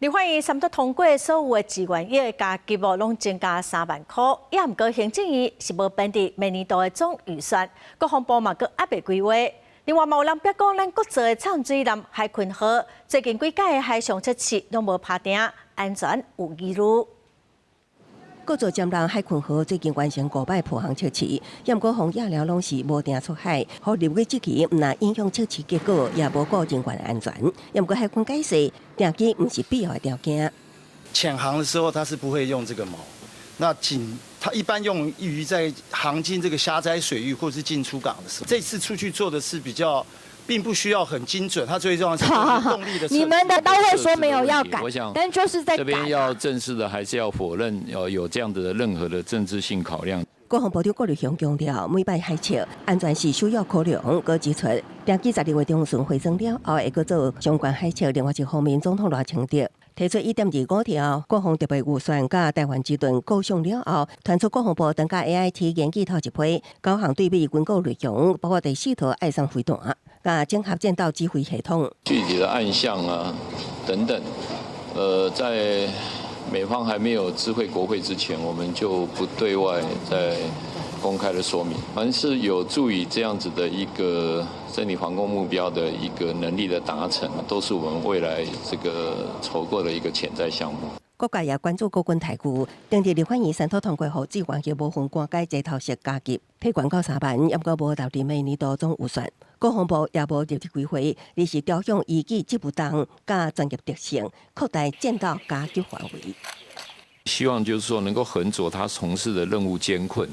立法院三读通过所有的志愿役加级务拢增加3万块，也毋过行政院是无编定明年度的总预算，国防部嘛阁还未规划。另外，嘛有人表讲，咱国造的畅水艦海鯤号最近几届的海上测试拢无拍定，安全有疑虑。国造舰舰海鯤号最近完成5摆破航测试，也毋过防野了拢是无定出海，互入轨这期毋但影响测试结果，也无顾人员安全。也毋过海鯤解释，定机毋是必要的条件。潜航的时候，它是不会用这个锚。那它一般用于在航经这个狭窄水域或是进出港的时候。这次出去做的是比较，并不需要很精准，它最重要是动力的测试。你们的都会说没有要改，我想，但就是在这边要正式的，还是要否认有这样的任何的政治性考量。国防部长郭立雄强调，每摆海测安全是首要考量。佮指出，定期12月中旬回升了后，会佮做相关海测。另外一方面，总统赖清德提出1.25条国防特别预算，甲台湾之盾构想了后，传出国防部当甲 AIT 研究头一批9项对比军购内容，包括第4套爱上飞弹、甲整合舰导指挥系统。具体的案项啊等等，在美方还没有知会国会之前，我们就不对外再公开的说明。凡是有助于这样子的一个整体防空目标的一个能力的达成，都是我们未来这个筹构的一个潜在项目。国家也关注国军台股，定伫立法院三读通过后，志愿役部分官改这套式加级，提悬到3万，也毋过无投入明年度总预算。国防部也无立即规划，而是调向依据职务档甲专业特性，扩大舰导加级范围。希望就是说能够衡佐他从事的任务艰困、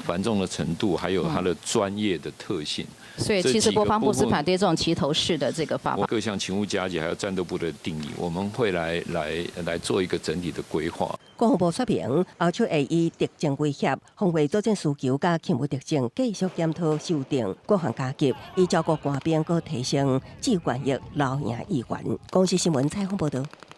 繁重的程度，还有他的专业的特性。所以其实国防部是反对这种齐头式的这个法。各项勤务加级还有战斗部的定义，我们会来做一个整体的规划。国防部说明，后续会以特征威胁、防卫作战需求甲勤务特征，继续检讨修订各项加级，以照顾官兵，佮提升志愿役老营意愿。公视新闻采访报道。